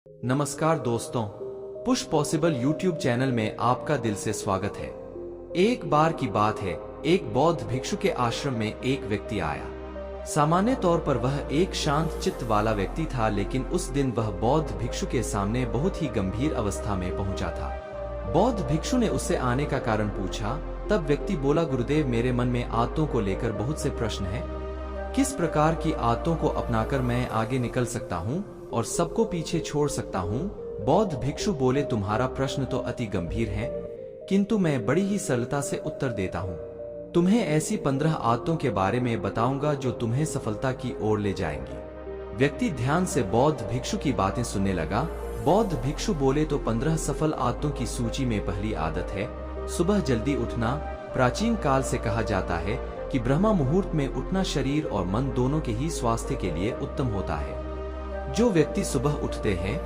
नमस्कार दोस्तों, push possible YouTube channel में आपका दिल से स्वागत है। एक बार की बात है, एक बौद्ध भिक्षु के आश्रम में एक व्यक्ति आया। सामान्य तौर पर वह एक शांत चित्त वाला व्यक्ति था, लेकिन उस दिन वह बौद्ध भिक्षु के सामने बहुत ही गंभीर अवस्था में पहुंचा था। बौद्ध भिक्षु ने उससे आने का कारण पूछा। तब व्यक्ति बोला, गुरुदेव, मेरे मन में आदतों को लेकर बहुत से प्रश्न हैं। किस प्रकार की आदतों को अपनाकर मैं आगे निकल सकता हूँ और सबको पीछे छोड़ सकता हूँ? बौद्ध भिक्षु बोले, तुम्हारा प्रश्न तो अति गंभीर है, किंतु मैं बड़ी ही सरलता से उत्तर देता हूँ। तुम्हें ऐसी 15 आदतों के बारे में बताऊंगा जो तुम्हें सफलता की ओर ले जाएंगी। व्यक्ति ध्यान से बौद्ध भिक्षु की बातें सुनने लगा। बौद्ध भिक्षु बोले, तो 15 सफल आदतों की सूची में पहली आदत है सुबह जल्दी उठना। प्राचीन काल से कहा जाता है कि ब्रह्म मुहूर्त में उठना शरीर और मन दोनों के ही स्वास्थ्य के लिए उत्तम होता है। जो व्यक्ति सुबह उठते हैं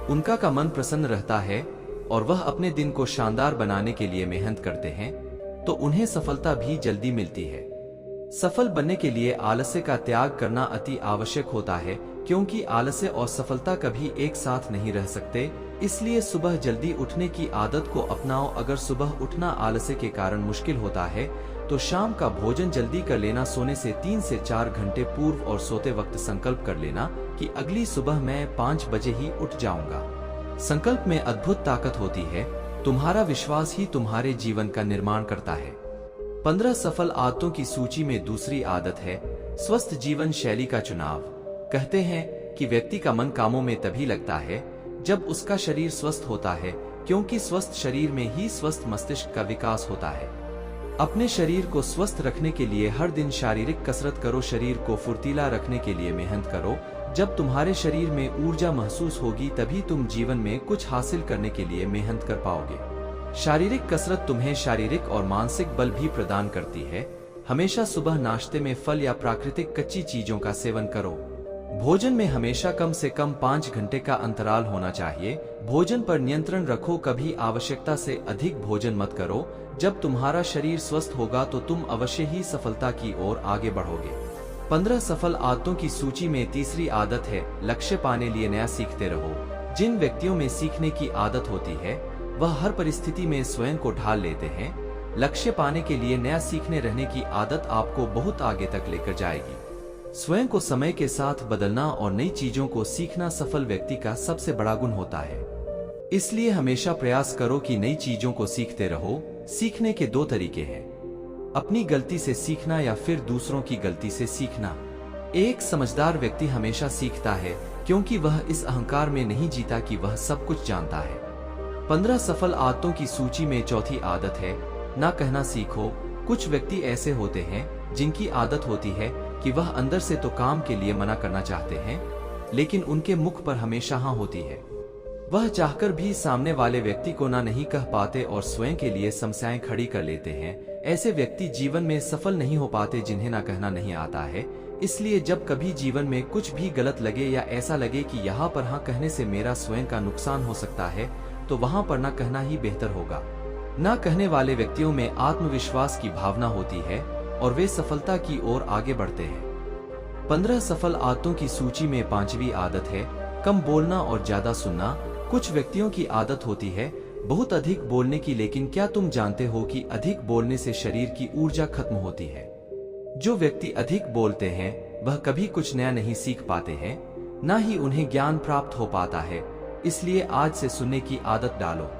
उनका का मन प्रसन्न रहता है और वह अपने दिन को शानदार बनाने के लिए मेहनत करते हैं, तो उन्हें सफलता भी जल्दी मिलती है। सफल बनने के लिए आलस्य का त्याग करना अति आवश्यक होता है, क्योंकि आलस्य और सफलता कभी एक साथ नहीं रह सकते। इसलिए सुबह जल्दी उठने की आदत को अपनाओ। अगर सुबह उठना आलस्य के कारण मुश्किल होता है तो शाम का भोजन जल्दी कर लेना। सोने से 3 से 4 घंटे पूर्व और सोते वक्त संकल्प कर लेना कि अगली सुबह मैं 5 बजे ही उठ जाऊंगा। संकल्प में अद्भुत ताकत होती है। तुम्हारा विश्वास ही तुम्हारे जीवन का निर्माण करता है। 15 सफल आदतों की सूची में दूसरी आदत है स्वस्थ जीवन शैली का चुनाव। कहते हैं कि व्यक्ति का मन कामों में तभी लगता है जब उसका शरीर स्वस्थ होता है, क्योंकि स्वस्थ शरीर में ही स्वस्थ मस्तिष्क का विकास होता है। अपने शरीर को स्वस्थ रखने के लिए हर दिन शारीरिक कसरत करो। शरीर को फुर्तीला रखने के लिए मेहनत करो। जब तुम्हारे शरीर में ऊर्जा महसूस होगी तभी तुम जीवन में कुछ हासिल करने के लिए मेहनत कर पाओगे। शारीरिक कसरत तुम्हें शारीरिक और मानसिक बल भी प्रदान करती है। हमेशा सुबह नाश्ते में फल या प्राकृतिक कच्ची चीजों का सेवन करो। भोजन में हमेशा कम से कम 5 घंटे का अंतराल होना चाहिए। भोजन पर नियंत्रण रखो। कभी आवश्यकता से अधिक भोजन मत करो। जब तुम्हारा शरीर स्वस्थ होगा तो तुम अवश्य ही सफलता की ओर आगे बढ़ोगे। 15 सफल आदतों की सूची में तीसरी आदत है लक्ष्य पाने लिए नया सीखते रहो। जिन व्यक्तियों में सीखने की आदत होती है वह हर परिस्थिति में स्वयं को ढाल लेते हैं। लक्ष्य पाने के लिए नया सीखने रहने की आदत आपको बहुत आगे तक लेकर जाएगी। स्वयं को समय के साथ बदलना और नई चीजों को सीखना सफल व्यक्ति का सबसे बड़ा गुण होता है। इसलिए हमेशा प्रयास करो कि नई चीजों को सीखते रहो। सीखने के 2 तरीके हैं, अपनी गलती से सीखना या फिर दूसरों की गलती से सीखना। एक समझदार व्यक्ति हमेशा सीखता है, क्योंकि वह इस अहंकार में नहीं जीता कि वह सब कुछ जानता है। 15 सफल आदतों की सूची में चौथी आदत है ना कहना सीखो। कुछ व्यक्ति ऐसे होते हैं जिनकी आदत होती है कि वह अंदर से तो काम के लिए मना करना चाहते हैं, लेकिन उनके मुख पर हमेशा हाँ होती है। वह चाहकर भी सामने वाले व्यक्ति को ना नहीं कह पाते और स्वयं के लिए समस्याएं खड़ी कर लेते हैं। ऐसे व्यक्ति जीवन में सफल नहीं हो पाते जिन्हें ना कहना नहीं आता है। इसलिए जब कभी जीवन में कुछ भी गलत लगे या ऐसा लगे कि यहाँ पर हाँ कहने से मेरा स्वयं का नुकसान हो सकता है, तो वहां पर ना कहना ही बेहतर होगा। ना कहने वाले व्यक्तियों में आत्मविश्वास की भावना होती है और वे सफलता की ओर आगे बढ़ते हैं। 15 सफल आदतों की सूची में 5वीं आदत है कम बोलना और ज्यादा सुनना। कुछ व्यक्तियों की आदत होती है बहुत अधिक बोलने की, लेकिन क्या तुम जानते हो कि अधिक बोलने से शरीर की ऊर्जा खत्म होती है। जो व्यक्ति अधिक बोलते हैं वह कभी कुछ नया नहीं सीख पाते हैं, ना ही उन्हें ज्ञान प्राप्त हो पाता है। इसलिए आज से सुनने की आदत डालो।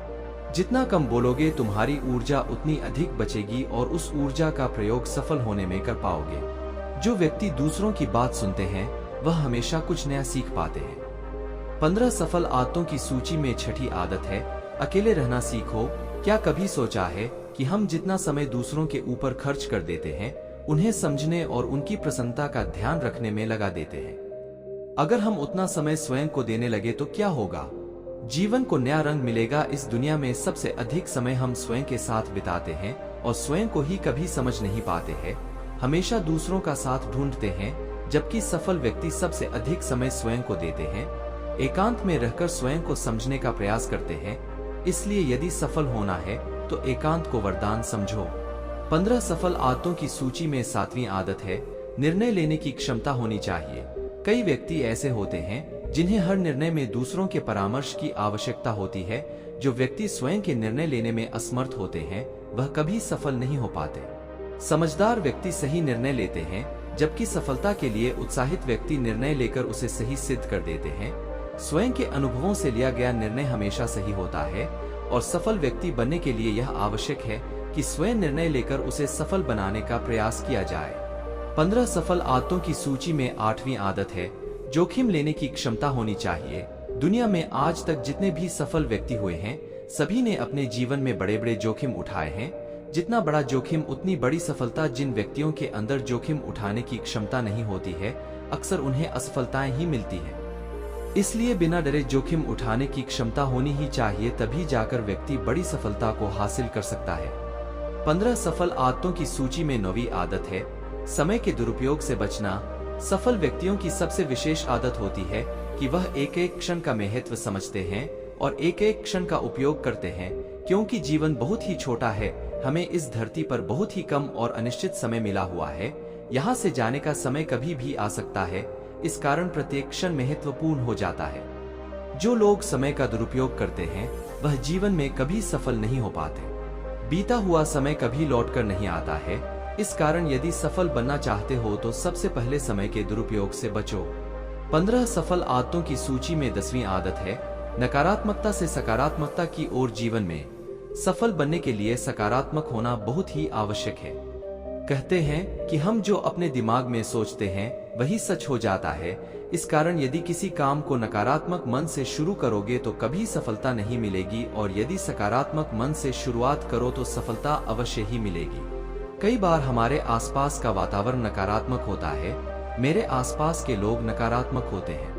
जितना कम बोलोगे तुम्हारी ऊर्जा उतनी अधिक बचेगी और उस ऊर्जा का प्रयोग सफल होने में कर पाओगे। जो व्यक्ति दूसरों की बात सुनते हैं वह हमेशा कुछ नया सीख पाते हैं। 15 सफल आदतों की सूची में 6ठी आदत है अकेले रहना सीखो। क्या कभी सोचा है कि हम जितना समय दूसरों के ऊपर खर्च कर देते हैं उन्हें समझने और उनकी प्रसन्नता का ध्यान रखने में लगा देते हैं? अगर हम उतना समय स्वयं को देने लगे तो क्या होगा? जीवन को नया रंग मिलेगा। इस दुनिया में सबसे अधिक समय हम स्वयं के साथ बिताते हैं और स्वयं को ही कभी समझ नहीं पाते हैं। हमेशा दूसरों का साथ ढूंढते हैं, जबकि सफल व्यक्ति सबसे अधिक समय स्वयं को देते हैं। एकांत में रहकर स्वयं को समझने का प्रयास करते हैं। इसलिए यदि सफल होना है तो एकांत को वरदान समझो। 15 सफल आदतों की सूची में 7वीं आदत है निर्णय लेने की क्षमता होनी चाहिए। कई व्यक्ति ऐसे होते हैं जिन्हें हर निर्णय में दूसरों के परामर्श की आवश्यकता होती है। जो व्यक्ति स्वयं के निर्णय लेने में असमर्थ होते हैं वह कभी सफल नहीं हो पाते। समझदार व्यक्ति सही निर्णय लेते हैं, जबकि सफलता के लिए उत्साहित व्यक्ति निर्णय लेकर उसे सही सिद्ध कर देते हैं। स्वयं के अनुभवों से लिया गया निर्णय हमेशा सही होता है और सफल व्यक्ति बनने के लिए यह आवश्यक है कि स्वयं निर्णय लेकर उसे सफल बनाने का प्रयास किया जाए। 15 सफल आदतों की सूची में 8वीं आदत है, जोखिम लेने की क्षमता होनी चाहिए। दुनिया में आज तक जितने भी सफल व्यक्ति हुए हैं, सभी ने अपने जीवन में बड़े बड़े जोखिम उठाए हैं। जितना बड़ा जोखिम उतनी बड़ी सफलता। जिन व्यक्तियों के अंदर जोखिम उठाने की क्षमता नहीं होती है, अक्सर उन्हें असफलताएं ही मिलती है। इसलिए बिना डरे जोखिम उठाने की क्षमता होनी ही चाहिए, तभी जाकर व्यक्ति बड़ी सफलता को हासिल कर सकता है। 15 सफल आदतों की सूची में 9वीं आदत है, समय के दुरुपयोग से बचना। सफल व्यक्तियों की सबसे विशेष आदत होती है कि वह एक एक क्षण का महत्व समझते हैं और एक एक क्षण का उपयोग करते हैं। क्योंकि जीवन बहुत ही छोटा है, हमें इस धरती पर बहुत ही कम और अनिश्चित समय मिला हुआ है। यहाँ से जाने का समय कभी भी आ सकता है, इस कारण प्रत्येक क्षण महत्वपूर्ण हो जाता है। जो लोग समय का दुरुपयोग करते हैं वह जीवन में कभी सफल नहीं हो पाते। बीता हुआ समय कभी लौटकर नहीं आता है, इस कारण यदि सफल बनना चाहते हो तो सबसे पहले समय के दुरुपयोग से बचो। 15 सफल आदतों की सूची में 10वीं आदत है, नकारात्मकता से सकारात्मकता की ओर। जीवन में सफल बनने के लिए सकारात्मक होना बहुत ही आवश्यक है। कहते हैं कि हम जो अपने दिमाग में सोचते हैं वही सच हो जाता है। इस कारण यदि किसी काम को नकारात्मक मन से शुरू करोगे तो कभी सफलता नहीं मिलेगी, और यदि सकारात्मक मन से शुरुआत करो तो सफलता अवश्य ही मिलेगी। कई बार हमारे आसपास का वातावरण नकारात्मक होता है, मेरे आसपास के लोग नकारात्मक होते हैं।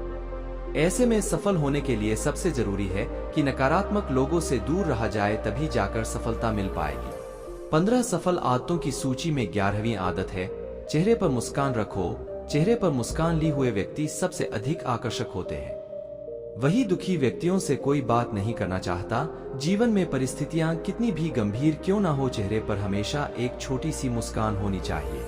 ऐसे में सफल होने के लिए सबसे जरूरी है कि नकारात्मक लोगों से दूर रहा जाए, तभी जाकर सफलता मिल पाएगी। 15 सफल आदतों की सूची में 11वीं आदत है, चेहरे पर मुस्कान रखो। चेहरे पर मुस्कान ली हुए व्यक्ति सबसे अधिक आकर्षक होते हैं। वही दुखी व्यक्तियों से कोई बात नहीं करना चाहता। जीवन में परिस्थितियां कितनी भी गंभीर क्यों ना हो, चेहरे पर हमेशा एक छोटी सी मुस्कान होनी चाहिए।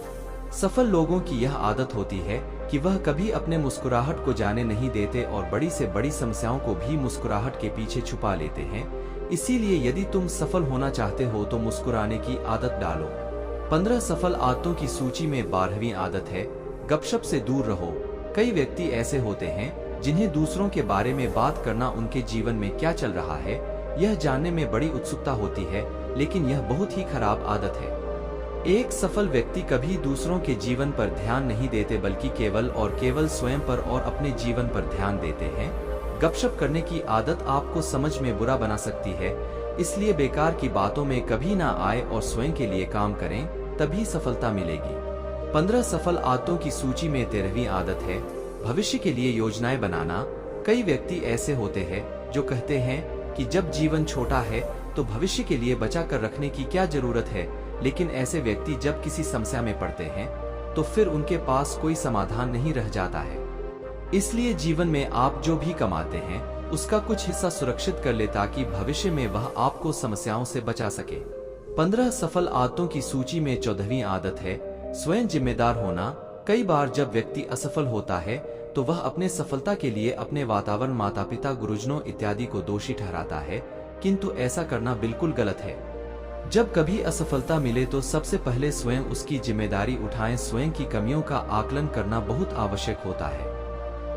सफल लोगों की यह आदत होती है कि वह कभी अपने मुस्कुराहट को जाने नहीं देते और बड़ी से बड़ी समस्याओं को भी मुस्कुराहट के पीछे छुपा लेते हैं। इसीलिए यदि तुम सफल होना चाहते हो तो मुस्कुराने की आदत डालो। 15 सफल आदतों की सूची में 12वीं आदत है, गपशप से दूर रहो। कई व्यक्ति ऐसे होते हैं जिन्हें दूसरों के बारे में बात करना, उनके जीवन में क्या चल रहा है, यह जानने में बड़ी उत्सुकता होती है, लेकिन यह बहुत ही खराब आदत है। एक सफल व्यक्ति कभी दूसरों के जीवन पर ध्यान नहीं देते, बल्कि केवल और केवल स्वयं पर और अपने जीवन पर ध्यान देते हैं। गपशप करने की आदत आपको समझ में बुरा बना सकती है, इसलिए बेकार की बातों में कभी ना आए और स्वयं के लिए काम करें, तभी सफलता मिलेगी। 15 सफल आदतों की सूची में 13वीं आदत है, भविष्य के लिए योजनाएं बनाना। कई व्यक्ति ऐसे होते हैं जो कहते हैं कि जब जीवन छोटा है तो भविष्य के लिए बचा कर रखने की क्या जरूरत है, लेकिन ऐसे व्यक्ति जब किसी समस्या में पड़ते हैं तो फिर उनके पास कोई समाधान नहीं रह जाता है। इसलिए जीवन में आप जो भी कमाते हैं उसका कुछ हिस्सा सुरक्षित कर ले, ताकि भविष्य में वह आपको समस्याओं से बचा सके। 15 सफल आदतों की सूची में 14वीं आदत है, स्वयं जिम्मेदार होना। कई बार जब व्यक्ति असफल होता है तो वह अपने सफलता के लिए अपने वातावरण, माता पिता, गुरुजनों इत्यादि को दोषी ठहराता है, किंतु ऐसा करना बिल्कुल गलत है। जब कभी असफलता मिले तो सबसे पहले स्वयं उसकी जिम्मेदारी उठाएं। स्वयं की कमियों का आकलन करना बहुत आवश्यक होता है।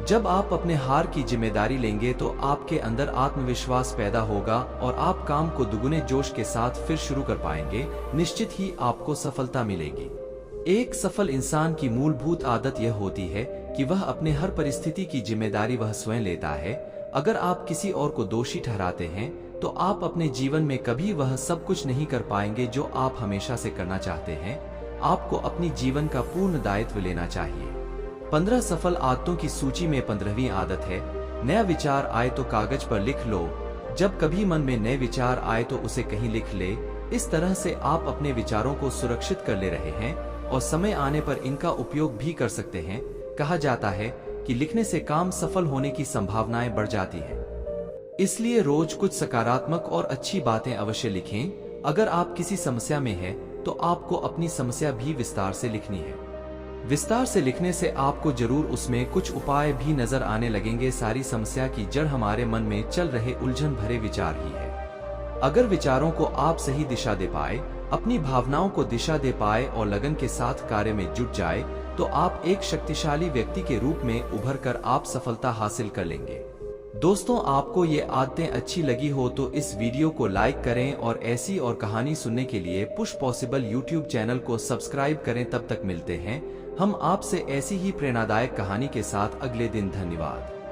जब आप अपने हार की जिम्मेदारी लेंगे तो आपके अंदर आत्मविश्वास पैदा होगा और आप काम को दुगुने जोश के साथ फिर शुरू कर पाएंगे। निश्चित ही आपको सफलता मिलेगी। एक सफल इंसान की मूलभूत आदत यह होती है कि वह अपने हर परिस्थिति की जिम्मेदारी वह स्वयं लेता है। अगर आप किसी और को दोषी ठहराते हैं तो आप अपने जीवन में कभी वह सब कुछ नहीं कर पाएंगे जो आप हमेशा से करना चाहते हैं। आपको अपनी जीवन का पूर्ण दायित्व लेना चाहिए। 15 सफल आदतों की सूची में 15वीं आदत है, नया विचार आए तो कागज पर लिख लो। जब कभी मन में नए विचार आए तो उसे कहीं लिख ले। इस तरह से आप अपने विचारों को सुरक्षित कर ले रहे हैं और समय आने पर इनका उपयोग भी कर सकते हैं। कहा जाता है कि लिखने से काम सफल होने की संभावनाएं बढ़ जाती है। इसलिए रोज कुछ सकारात्मक और अच्छी बातें अवश्य लिखें। अगर आप किसी समस्या में हैं तो आपको अपनी समस्या भी विस्तार से लिखनी है। विस्तार से लिखने से आपको जरूर उसमें कुछ उपाय भी नजर आने लगेंगे। सारी समस्या की जड़ हमारे मन में चल रहे उलझन भरे विचार ही है। अगर विचारों को आप सही दिशा दे पाए, अपनी भावनाओं को दिशा दे पाए और लगन के साथ कार्य में जुट जाए, तो आप एक शक्तिशाली व्यक्ति के रूप में उभर कर आप सफलता हासिल कर लेंगे। दोस्तों, आपको ये आदतें अच्छी लगी हो तो इस वीडियो को लाइक करें और ऐसी और कहानी सुनने के लिए पुश पॉसिबल यूट्यूब चैनल को सब्सक्राइब करें। तब तक मिलते हैं हम आपसे ऐसी ही प्रेरणादायक कहानी के साथ अगले दिन। धन्यवाद।